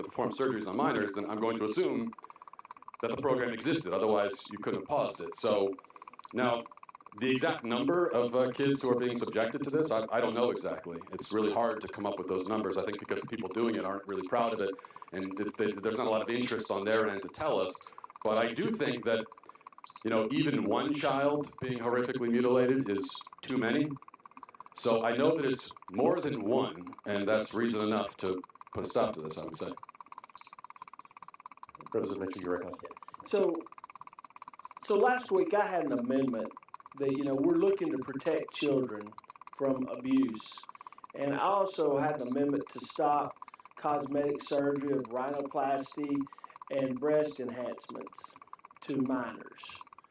to perform surgeries on minors, then I'm going to assume that the program existed. Otherwise, you couldn't have paused it. So now, the exact number of kids who are being subjected to this, I don't know exactly. It's really hard to come up with those numbers, I think, because the people doing it aren't really proud of it, and there's not a lot of interest on their end to tell us. But I do think that, even one child being horrifically mutilated is too many. So I know that it's more than one, and that's reason enough to put a stop to this, I would say. President Mitchell, you recognize? So last week I had an amendment that, we're looking to protect children from abuse. And I also had an amendment to stop cosmetic surgery of rhinoplasty and breast enhancements to minors.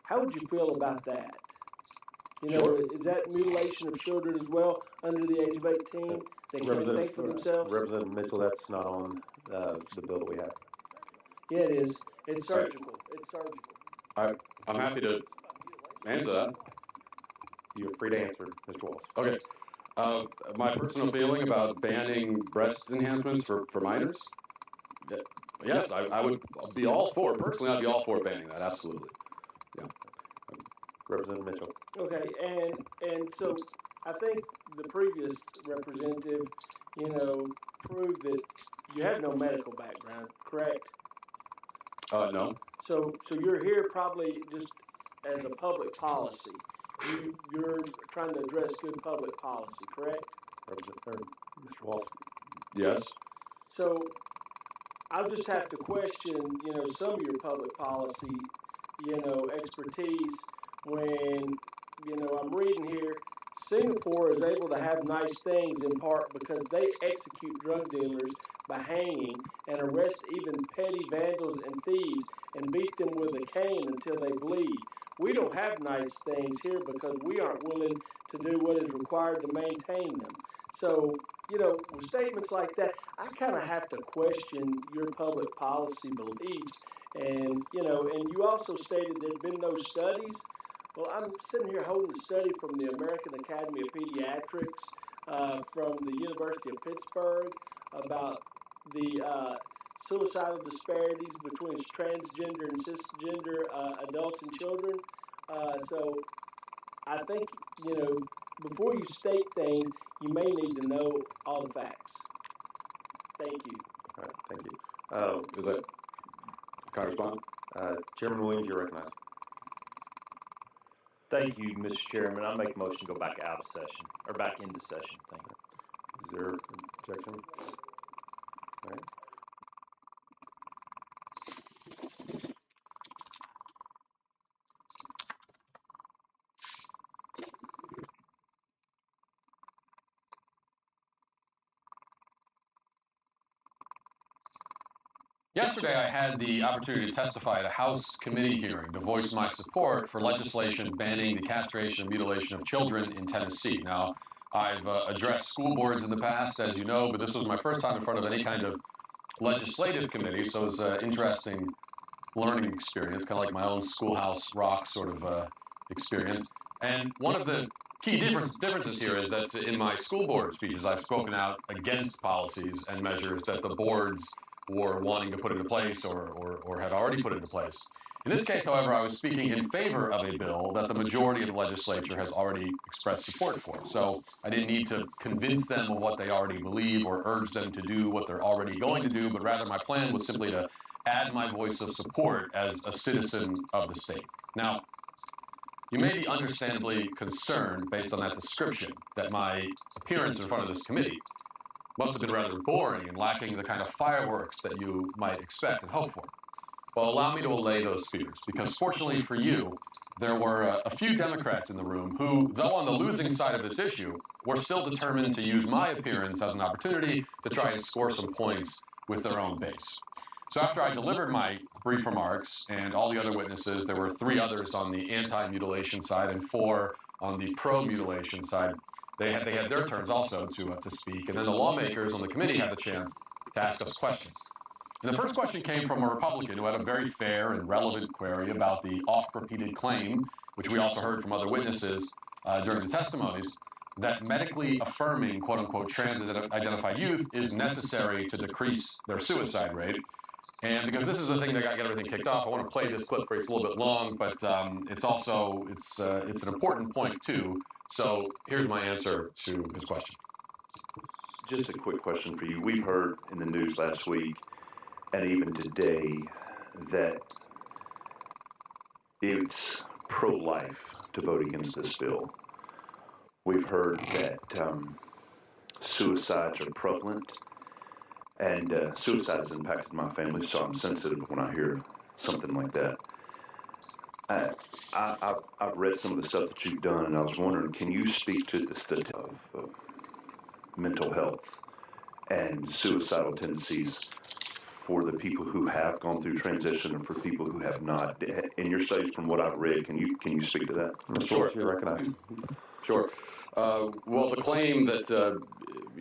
How would you feel about that? Sure. Is that mutilation of children as well under the age of 18? They can't think for themselves? Representative Mitchell, that's not on the bill that we have. Yeah, it is. It's surgical. It's surgical. I'm happy to answer that. You're free to answer, Mr. Wallace. Okay. My personal feeling about banning breast enhancements for minors? Yes, I would be all for, personally, I'd be all for banning that, absolutely. Yeah. Representative Mitchell. Okay, and so I think the previous representative, proved that you have no medical background, correct? No. So you're here probably just as a public policy. You're trying to address good public policy, correct? Representative Mr. Wallace. Yes. So I'll just have to question, some of your public policy, expertise when, I'm reading here, Singapore is able to have nice things in part because they execute drug dealers by hanging and arrest even petty vandals and thieves and beat them with a cane until they bleed. We don't have nice things here because we aren't willing to do what is required to maintain them. So, with statements like that, I kind of have to question your public policy beliefs. And, and you also stated there have been no studies. Well, I'm sitting here holding a study from the American Academy of Pediatrics from the University of Pittsburgh about the suicidal disparities between transgender and cisgender adults and children. So I think, before you state things, you may need to know all the facts. Thank you. All right, thank you. Is that, can I respond? Chairman Williams, you're recognized. Thank you, Mr. Chairman. I make a motion to go back out of session, or back into session. Thank you. Is there objection? All right. Yesterday, I had the opportunity to testify at a House committee hearing to voice my support for legislation banning the castration and mutilation of children in Tennessee. Now, I've addressed school boards in the past, as you know, but this was my first time in front of any kind of legislative committee, so it was an interesting learning experience, kind of like my own Schoolhouse Rock sort of experience. And one of the key differences here is that in my school board speeches, I've spoken out against policies and measures that the boards were wanting to put into place or had already put into place. In this case, however, I was speaking in favor of a bill that the majority of the legislature has already expressed support for. So I didn't need to convince them of what they already believe or urge them to do what they're already going to do, but rather my plan was simply to add my voice of support as a citizen of the state. Now, you may be understandably concerned, based on that description, that my appearance in front of this committee must have been rather boring and lacking the kind of fireworks that you might expect and hope for. Well, allow me to allay those fears, because fortunately for you, there were a few Democrats in the room who, though on the losing side of this issue, were still determined to use my appearance as an opportunity to try and score some points with their own base. So after I delivered my brief remarks and all the other witnesses, there were 3 others on the anti-mutilation side and 4 on the pro-mutilation side. They had their turns also to speak, and then the lawmakers on the committee had the chance to ask us questions. And the first question came from a Republican who had a very fair and relevant query about the oft-repeated claim, which we also heard from other witnesses during the testimonies, that medically affirming quote-unquote trans-identified youth is necessary to decrease their suicide rate. And because this is the thing that got everything kicked off, I want to play this clip for you. It's a little bit long, but it's also it's an important point too. So here's my answer to his question. Just a quick question for you. We've heard in the news last week and even today that it's pro-life to vote against this bill. We've heard that suicides are prevalent, and suicide has impacted my family, so I'm sensitive when I hear something like that. I've read some of the stuff that you've done, and I was wondering, can you speak to the statistics of mental health and suicidal tendencies for the people who have gone through transition and for people who have not? In your studies, from what I've read, can you speak to that? Sure. You recognize. Sure. Well, the claim that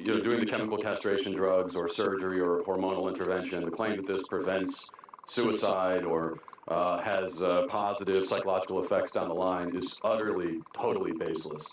doing the chemical castration drugs or surgery or hormonal intervention, the claim that this prevents suicide or has positive psychological effects down the line is utterly, totally baseless.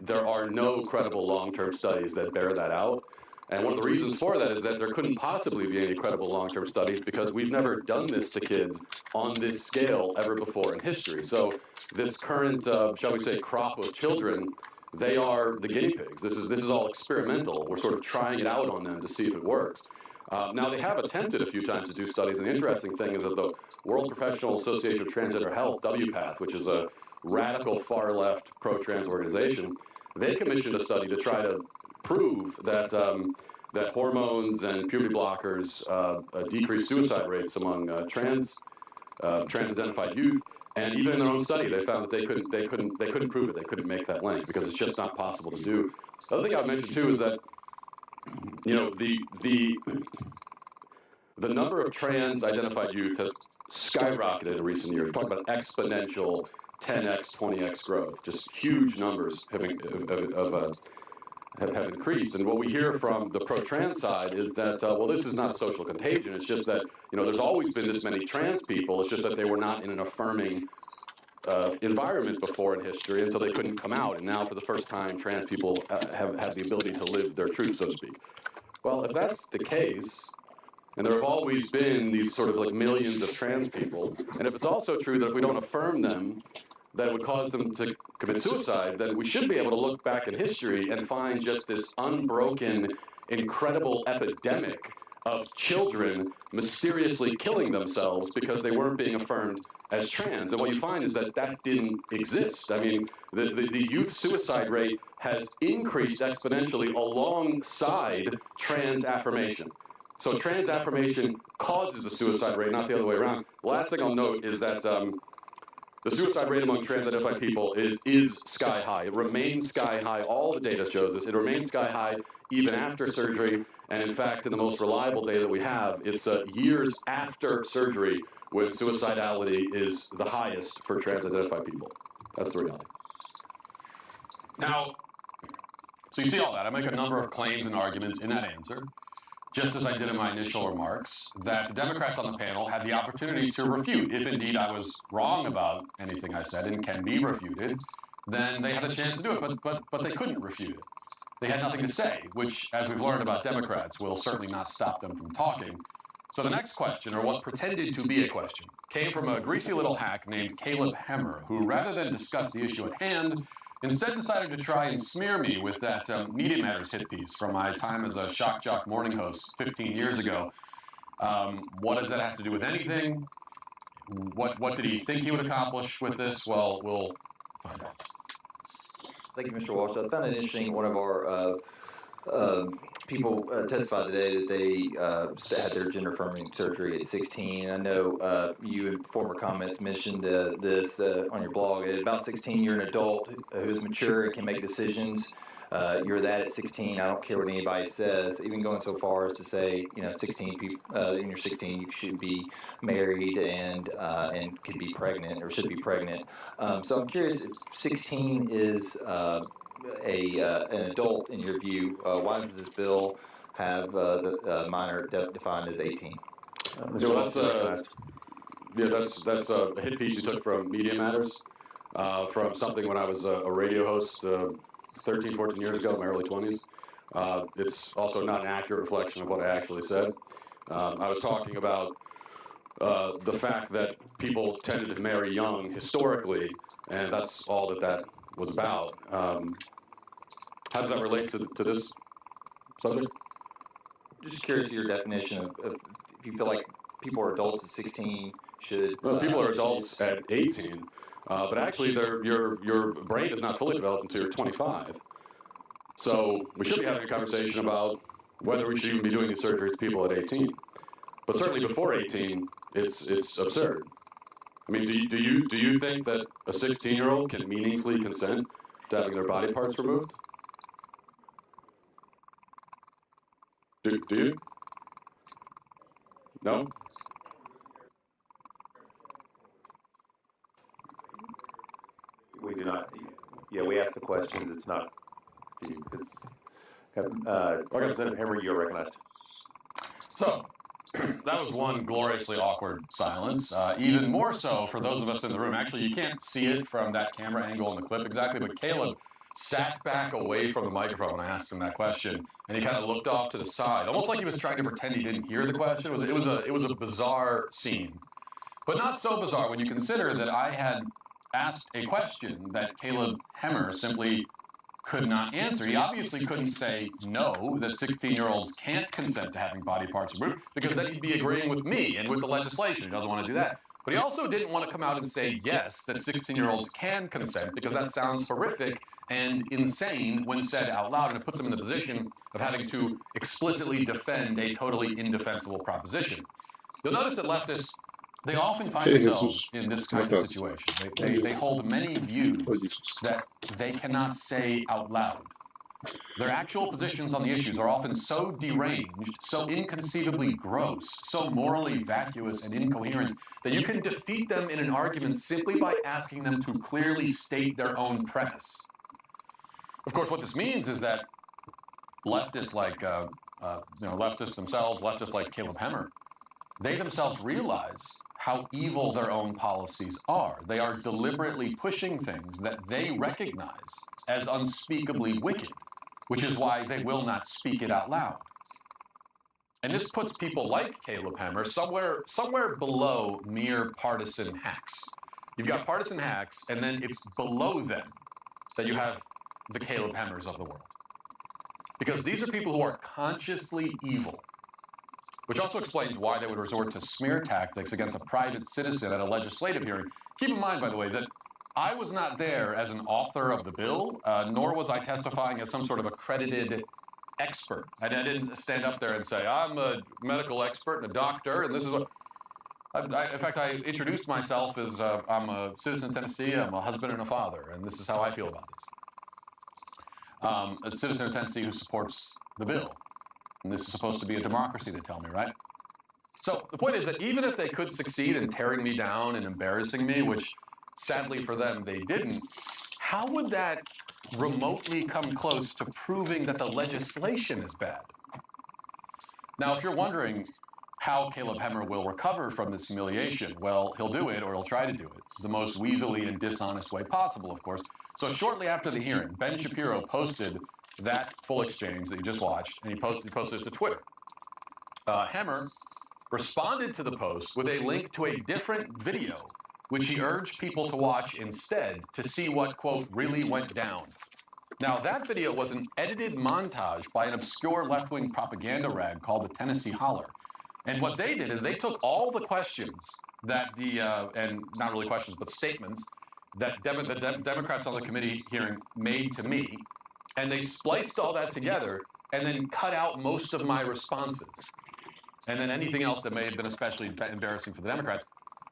There are no credible long-term studies that bear that out. And one of the reasons for that is that there couldn't possibly be any credible long-term studies because we've never done this to kids on this scale ever before in history. So this current, shall we say, crop of children, they are the guinea pigs. This is all experimental. We're sort of trying it out on them to see if it works. Now, they have attempted a few times to do studies, and the interesting thing is that the World Professional Association of Transgender Health, WPATH, which is a radical far-left pro-trans organization, they commissioned a study to try to prove that that hormones and puberty blockers decrease suicide rates among trans-identified youth. And even in their own study, they found that they couldn't prove it. They couldn't make that link because it's just not possible to do. The other thing I would mention too is that the number of trans-identified youth has skyrocketed in recent years. We're talking about exponential 10x, 20x growth. Just huge numbers have increased. And what we hear from the pro-trans side is that, well, this is not a social contagion. It's just that, there's always been this many trans people. It's just that they were not in an affirming environment before in history, and so they couldn't come out. And now, for the first time, trans people have the ability to live their truth, so to speak. Well, if that's the case, and there have always been these sort of like millions of trans people, and if it's also true that if we don't affirm them, that would cause them to commit suicide, then we should be able to look back in history and find just this unbroken, incredible epidemic of children mysteriously killing themselves because they weren't being affirmed as trans. And what you find is that that didn't exist. I mean, the youth suicide rate has increased exponentially alongside trans affirmation. So trans affirmation causes the suicide rate, not the other way around. The last thing I'll note is that the suicide rate among trans-identified people is sky high. It remains sky high. All the data shows this. It remains sky high even after surgery. And in fact, in the most reliable data that we have, it's years after surgery when suicidality is the highest for trans-identified people. That's the reality. Now, so you see all that. I make a number of claims and arguments in that answer, just as I did in my initial remarks, that the Democrats on the panel had the opportunity to refute. If indeed I was wrong about anything I said and can be refuted, then they had a chance to do it, but they couldn't refute it. They had nothing to say, which, as we've learned about Democrats, will certainly not stop them from talking. So the next question, or what pretended to be a question, came from a greasy little hack named Caleb Hemmer, who, rather than discuss the issue at hand, instead decided to try and smear me with that Media Matters hit piece from my time as a shock jock morning host 15 years ago. What does that have to do with anything? What did he think he would accomplish with this? Well, we'll find out. Thank you, Mr. Walsh. I found it interesting. One of our people testified today that they had their gender-affirming surgery at 16. I know you in former comments mentioned this on your blog. At about 16, you're an adult who's mature and can make decisions. You're that at 16. I don't care what anybody says. Even going so far as to say, 16 people in your 16, you should be married and could be pregnant or should be pregnant. So I'm curious if 16 is an adult in your view. Why does this bill have the minor defined as 18? That's a hit piece you took from Media Matters, from something when I was a radio host 13, 14 years ago, in my early 20s. It's also not an accurate reflection of what I actually said. I was talking about the fact that people tended to marry young historically, and that's all that was about. How does that relate to this subject? Just curious of your definition of if you feel like people are adults at 16 should. Well, people are adults at 18, but actually your brain is not fully developed until you're 25. So we should be having a conversation about whether we should even be doing these surgeries to people at 18. But certainly before 18, it's absurd. I mean, do you think that a 16-year-old can meaningfully consent to having their body parts removed? Do you? No? We do not. Yeah, we ask the questions. It's not. Representative Hemmer, you're recognized. So, that was one gloriously awkward silence. Even more so for those of us in the room. Actually, you can't see it from that camera angle in the clip exactly, but Caleb sat back away from the microphone when I asked him that question, and he kind of looked off to the side, almost like he was trying to pretend he didn't hear the question. It was a bizarre scene, but not so bizarre when you consider that I had asked a question that Caleb Hemmer simply could not answer. He obviously couldn't say no, that 16-year-olds can't consent to having body parts removed, because then he'd be agreeing with me and with the legislation. He doesn't want to do that. But he also didn't want to come out and say yes, that 16-year-olds can consent, because that sounds horrific and insane when said out loud, and it puts him in the position of having to explicitly defend a totally indefensible proposition. You'll notice that leftists, they often find themselves in this kind of situation. They hold many views that they cannot say out loud. Their actual positions on the issues are often so deranged, so inconceivably gross, so morally vacuous and incoherent that you can defeat them in an argument simply by asking them to clearly state their own premise. Of course, what this means is that leftists like, leftists themselves, leftists like Caleb Hemmer, they themselves realize how evil their own policies are. They are deliberately pushing things that they recognize as unspeakably wicked, which is why they will not speak it out loud. And this puts people like Caleb Hemmer somewhere below mere partisan hacks. You've got partisan hacks, and then it's below them that you have the Caleb Hemmers of the world. Because these are people who are consciously evil, which also explains why they would resort to smear tactics against a private citizen at a legislative hearing. Keep in mind, by the way, that I was not there as an author of the bill, nor was I testifying as some sort of accredited expert. I didn't stand up there and say, I'm a medical expert and a doctor, and this is what... in fact, I introduced myself as I'm a citizen of Tennessee, I'm a husband and a father, and this is how I feel about this. A citizen of Tennessee who supports the bill. And this is supposed to be a democracy, they tell me, right? So the point is that even if they could succeed in tearing me down and embarrassing me, which sadly for them they didn't, how would that remotely come close to proving that the legislation is bad? Now, if you're wondering how Caleb Hemmer will recover from this humiliation, well, he'll do it, or he'll try to do it, the most weaselly and dishonest way possible, of course. So shortly after the hearing, Ben Shapiro posted that full exchange that you just watched, and he posted it to Twitter. Hemmer responded to the post with a link to a different video, which he urged people to watch instead to see what, quote, really went down. Now, that video was an edited montage by an obscure left-wing propaganda rag called the Tennessee Holler. And what they did is they took all the questions that and not really questions, but statements that the Democrats on the committee hearing made to me, and they spliced all that together and then cut out most of my responses. And then anything else that may have been especially embarrassing for the Democrats,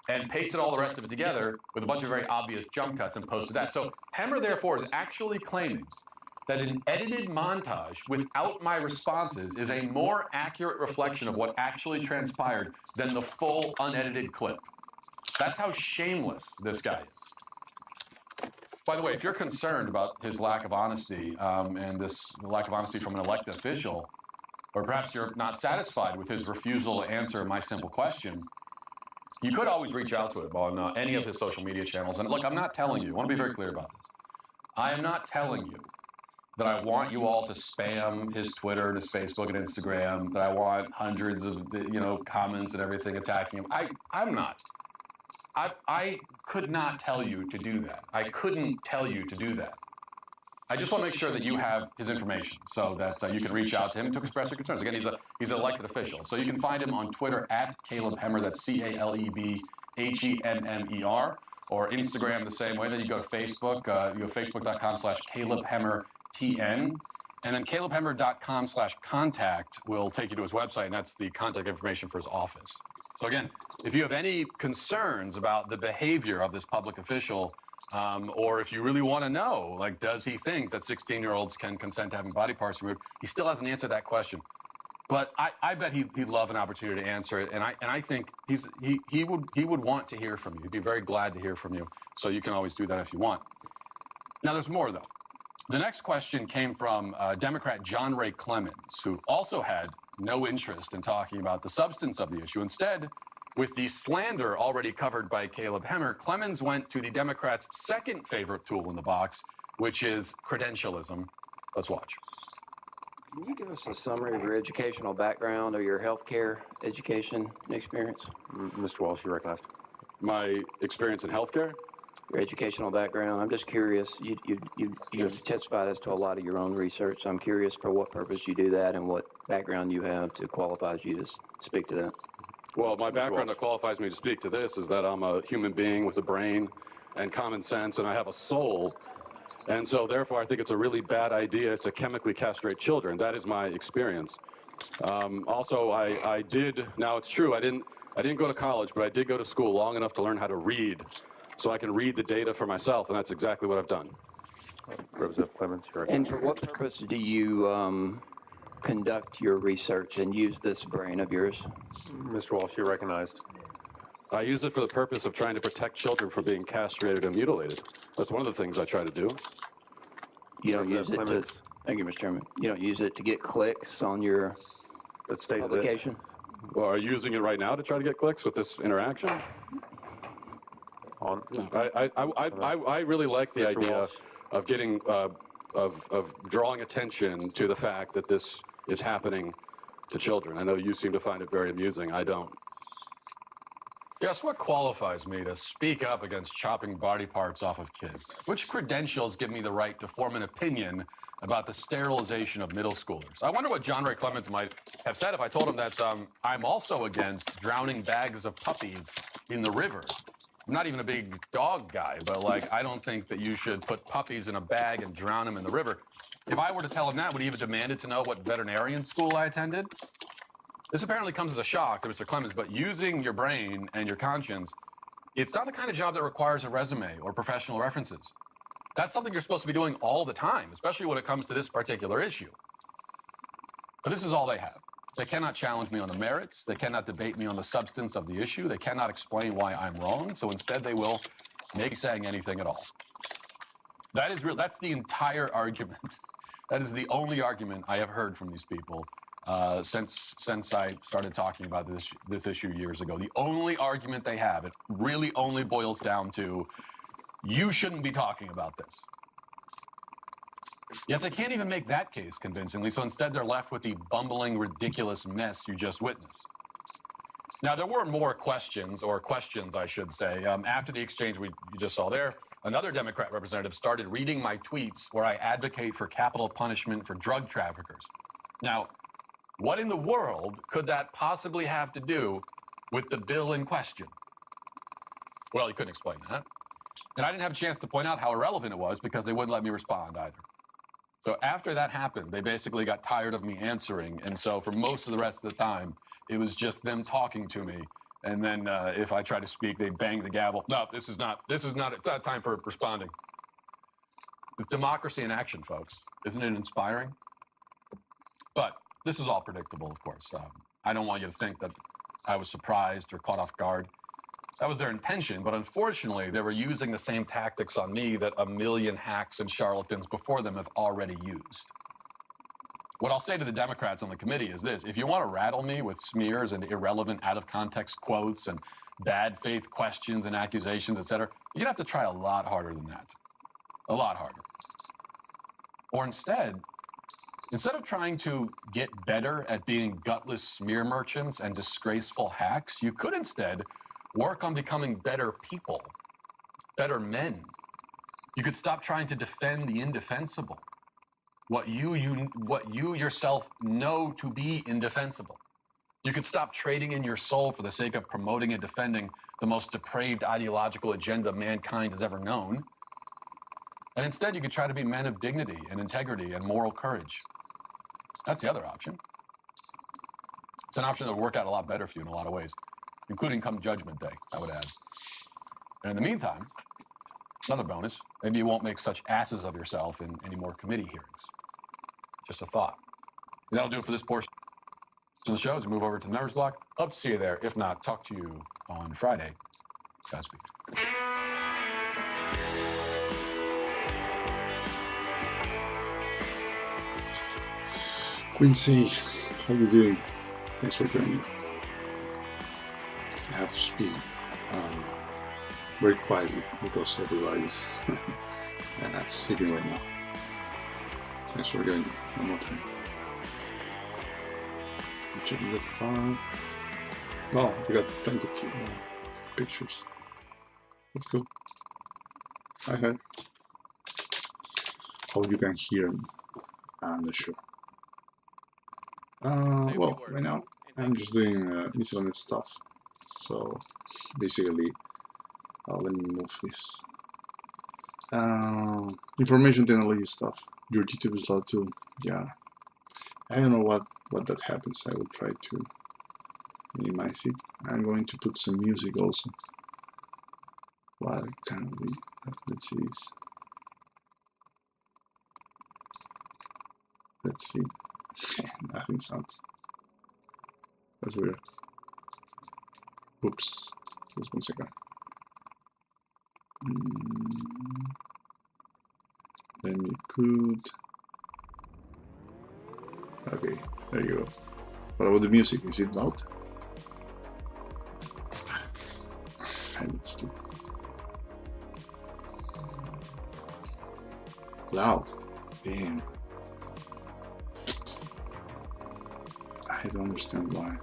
and pasted all the rest of it together with a bunch of very obvious jump cuts and posted that. So Hemmer, therefore, is actually claiming that an edited montage without my responses is a more accurate reflection of what actually transpired than the full unedited clip. That's how shameless this guy is. By the way, if you're concerned about his lack of honesty and this lack of honesty from an elected official, or perhaps you're not satisfied with his refusal to answer my simple question, you could always reach out to him on any of his social media channels. And look, I'm not telling you, I want to be very clear about this. I am not telling you that I want you all to spam his Twitter and his Facebook and Instagram, that I want hundreds of, comments and everything attacking him. I'm not. I could not tell you to do that. I couldn't tell you to do that. I just want to make sure that you have his information so that you can reach out to him to express your concerns. Again, he's an elected official. So you can find him on Twitter at Caleb Hemmer, that's CalebHemmer, or Instagram the same way. Then you go to Facebook, you go facebook.com/CalebHemmerTN. And then CalebHemmer.com/contact will take you to his website, and that's the contact information for his office. So again, if you have any concerns about the behavior of this public official, or if you really want to know, like, does he think that 16-year-olds can consent to having body parts removed? He still hasn't answered that question. But I bet he'd love an opportunity to answer it, and I think he would want to hear from you. He'd be very glad to hear from you. So you can always do that if you want. Now there's more though. The next question came from Democrat John Ray Clemens, who also had no interest in talking about the substance of the issue. Instead, with the slander already covered by Caleb Hemmer, Clemens went to the Democrats' second favorite tool in the box, which is credentialism. Let's watch. Can you give us a summary of your educational background or your healthcare education experience? Mr. Walsh, you recognized? My experience in healthcare? Your educational background. I'm just curious. You've testified as to a lot of your own research. So I'm curious for what purpose you do that and what background you have to qualify you to speak to that. Well, my background that qualifies me to speak to this is that I'm a human being with a brain and common sense, and I have a soul. And so, therefore, I think it's a really bad idea to chemically castrate children. That is my experience. Also, I did, now it's true, I didn't go to college, but I did go to school long enough to learn how to read, so I can read the data for myself, and that's exactly what I've done. Representative Clemens, you And recognized? for what purpose do you conduct your research and use this brain of yours? Mr. Walsh, you recognized? I use it for the purpose of trying to protect children from being castrated and mutilated. That's one of the things I try to do. You don't use it to, Clemens. thank you, Mr. Chairman. You don't use it to get clicks on your Let's state that. publication? Well, are you using it right now to try to get clicks with this interaction? On, I really like the Mr. idea Walsh. of getting of drawing attention to the fact that this is happening to children. I know you seem to find it very amusing. I don't. Yes, what qualifies me to speak up against chopping body parts off of kids? Which credentials give me the right to form an opinion about the sterilization of middle schoolers? I wonder what John Ray Clemens might have said if I told him that I'm also against drowning bags of puppies in the river. I'm not even a big dog guy, but I don't think that you should put puppies in a bag and drown them in the river. If I were to tell him that, would he have demanded to know what veterinarian school I attended? This apparently comes as a shock to Mr. Clemens, but using your brain and your conscience, it's not the kind of job that requires a resume or professional references. That's something you're supposed to be doing all the time, especially when it comes to this particular issue. But this is all they have. They cannot challenge me on the merits. They cannot debate me on the substance of the issue. They cannot explain why I'm wrong. So instead, they will make me saying anything at all. That is real. That's the entire argument. That is the only argument I have heard from these people since I started talking about this issue years ago. The only argument they have, it really only boils down to, you shouldn't be talking about this. Yet they can't even make that case convincingly, so instead they're left with the bumbling, ridiculous mess you just witnessed. Now, there were more questions, I should say. After the exchange you just saw there, another Democrat representative started reading my tweets where I advocate for capital punishment for drug traffickers. Now, what in the world could that possibly have to do with the bill in question? Well, he couldn't explain that. And I didn't have a chance to point out how irrelevant it was because they wouldn't let me respond either. So after that happened, they basically got tired of me answering. And so for most of the rest of the time, it was just them talking to me. And then if I tried to speak, they'd bang the gavel. No, it's not time for responding. It's democracy in action, folks. Isn't it inspiring? But this is all predictable, of course. I don't want you to think that I was surprised or caught off guard. That was their intention, but unfortunately, they were using the same tactics on me that a million hacks and charlatans before them have already used. What I'll say to the Democrats on the committee is this: if you want to rattle me with smears and irrelevant, out-of-context quotes and bad faith questions and accusations, etc., you're going to have to try a lot harder than that. A lot harder. Or instead of trying to get better at being gutless smear merchants and disgraceful hacks, you could instead work on becoming better people, better men. You could stop trying to defend the indefensible, what you yourself know to be indefensible. You could stop trading in your soul for the sake of promoting and defending the most depraved ideological agenda mankind has ever known. And instead, you could try to be men of dignity and integrity and moral courage. That's the other option. It's an option that would work out a lot better for you in a lot of ways, including come Judgment Day, I would add. And in the meantime, another bonus, maybe you won't make such asses of yourself in any more committee hearings. Just a thought. And that'll do it for this portion of the show. As we move over to the members block, hope to see you there. If not, talk to you on Friday. Godspeed. Quincy, how you doing? Thanks for joining. I have to speak very quietly because everybody's sleeping right now. Thanks for joining one more time. I'm checking the file. Oh, you got plenty of pictures. Let's go. Hi. Hope you can hear me. I'm not sure. Well, right now I'm just doing miscellaneous stuff. So basically, let me move this. Information technology stuff. Your YouTube is loud too. Yeah. I don't know what that happens. I will try to minimize it. I'm going to put some music also. Why can't we? Let's see this. Let's see. Nothing sounds. That's weird. Oops. Just 1 second. Let me put. Okay, there you go. What about the music? Is it loud? It's too loud. Damn. I don't understand why.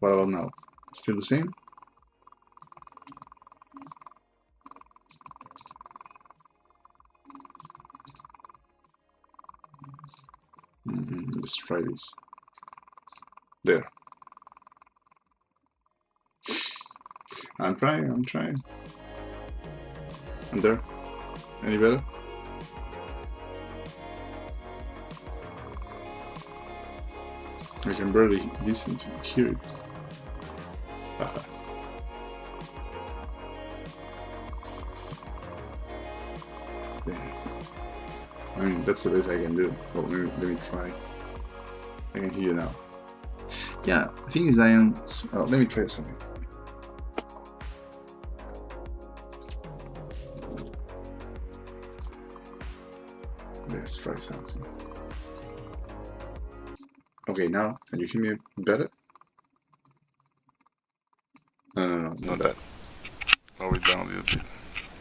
What about now? Still the same? Let's try this. There. I'm trying. And there. Any better? I can barely listen to hear it. Yeah. I mean, that's the best I can do. Well, let me try. I can hear you now. Yeah, the thing is, let me try something. Let's try something. Okay, now, can you hear me better? No, not that. Lower it down a little bit.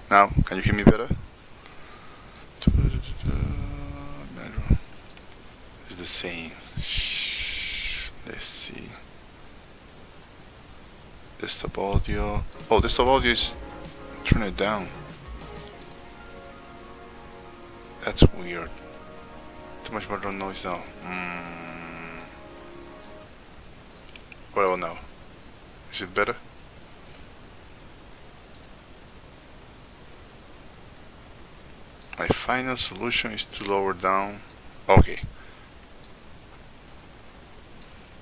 Now, can you hear me better? It's the same. Let's see. Desktop audio. Oh, desktop audio is... Turn it down. That's weird. Too much background noise now. What about now? Is it better? My final solution is to lower down. Okay.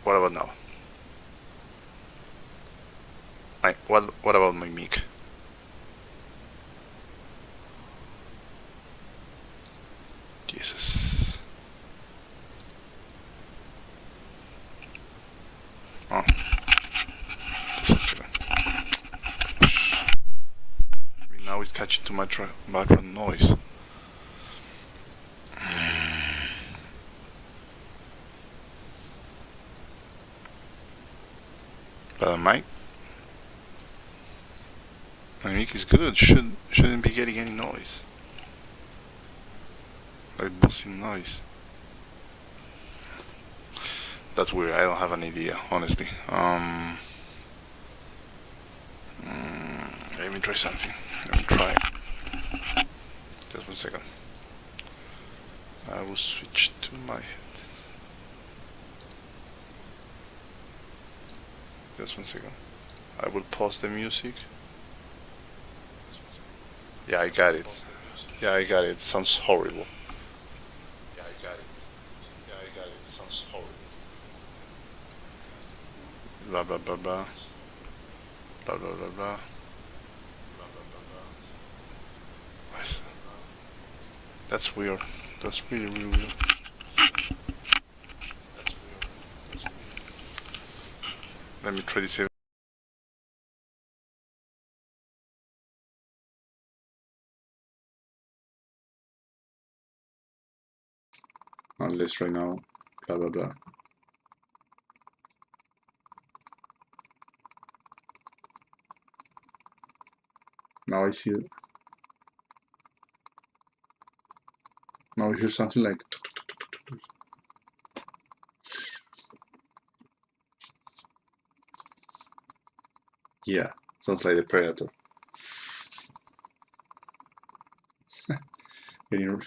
What about now? What about my mic? Jesus. Oh. Just a second. Maybe now it's catching too much background noise. But my mic is good. Shouldn't be getting any noise. like buzzing noise. That's weird. I don't have an idea, honestly. Let me try something. Let me try. Just 1 second. I will switch to my head. Just 1 second. I will pause the music. Yeah, I got it. Yeah, I got it. Sounds horrible. Yeah, I got it. Yeah, I got it. Sounds horrible. Blah blah blah blah. Blah blah blah blah. That's weird. That's really, really weird. That's weird. Let me try this. Unless right now, blah blah blah. Now I see it. Now I hear something like. Yeah, sounds like the Predator. Anyway.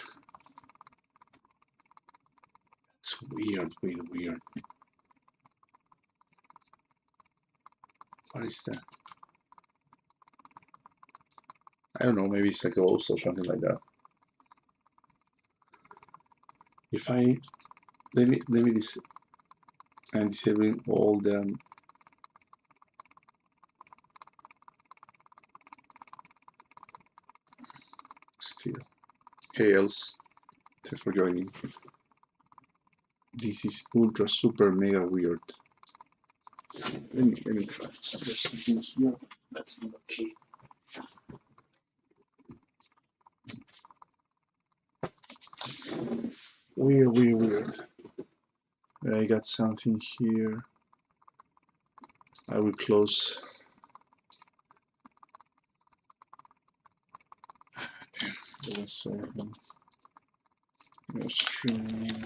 It's weird, weird, weird. What is that? I don't know, maybe it's a ghost or something like that. If I let me I'm disabling all the still. Hey else, thanks for joining. This is ultra super mega weird. Let me try. There's something here that's not okay. Weird, weird, weird. I got something here. I will close. Damn, 1 second. Stream.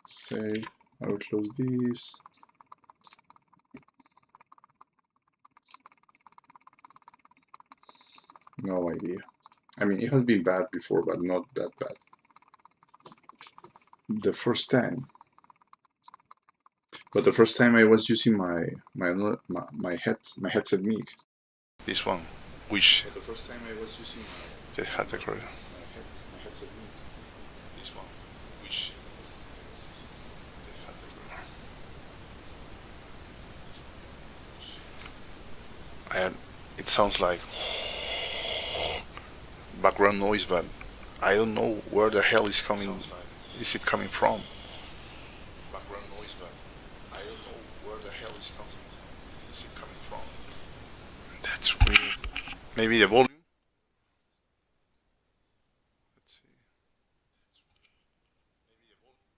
Save. I will close this. No idea. I mean, it has been bad before, but not that bad. The first time. But the first time I was using my headset mic. This one, which. But the first time I was using my. Just had the correct. My headset mic. This one, which. It sounds like background noise, but I don't know where the hell is coming. Is it coming from? Background noise, but I don't know where the hell is coming. Is it coming from? That's weird. Maybe the volume. Let's see. Maybe the volume.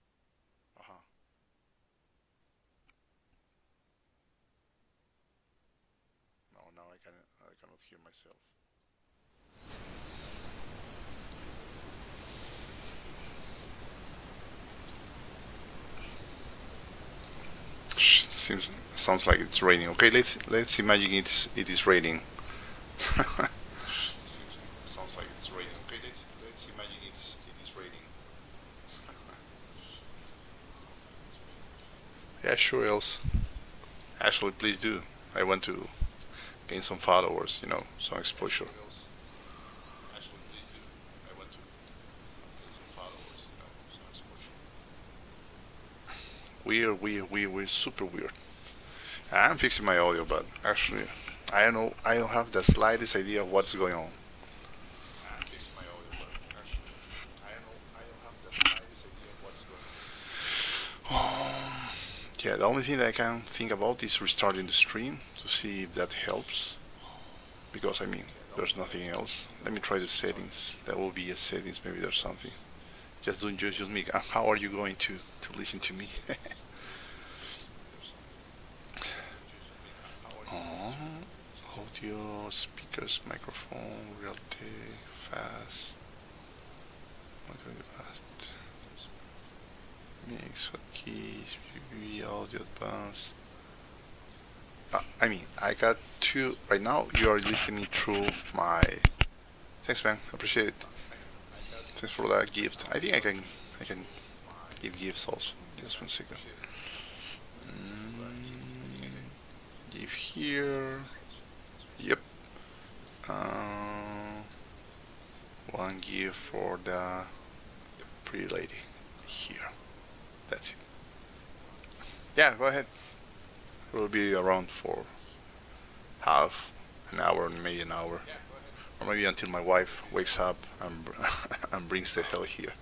No, now I cannot hear myself. Sounds like it's raining. Okay, let's imagine it is raining. Sounds like it's raining. Okay, let's imagine it is raining. Yeah, sure, else. Actually, please do. I want to gain some followers, you know, some exposure. Weird, super weird. I'm fixing my audio, but actually, I don't have the slightest idea of what's going on. I'm fixing my audio, but actually, I don't have the slightest idea of what's going on. Yeah, the only thing that I can think about is restarting the stream to see if that helps. Because, I mean, there's nothing else. Let me try the settings. That will be a settings, maybe there's something. Just don't judge me. How are you going to listen to me? Audio, speakers, microphone, realty, fast. Mix hotkeys, PV, audio advanced. I mean, I got two right now. You are listening through my. Thanks, man. Appreciate it. Thanks for that gift. I think I can give gifts also. Just 1 second. Give here. Yep. One gift for the pretty lady here. That's it. Yeah, go ahead. It will be around for half an hour, maybe an hour, or maybe until my wife wakes up and and brings the hell here.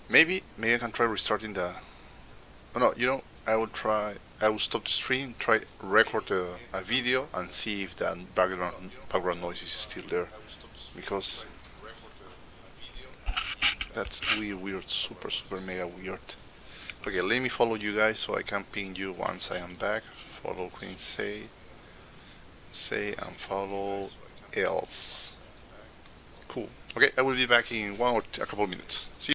Maybe I can try restarting the. Oh no, you know, I will try. I will stop the stream, try record a video, and see if that background noise is still there, because that's weird, super mega weird. Okay, let me follow you guys so I can ping you once I am back. Follow Queen say and follow else. Cool. Okay, I will be back in a couple of minutes. See you.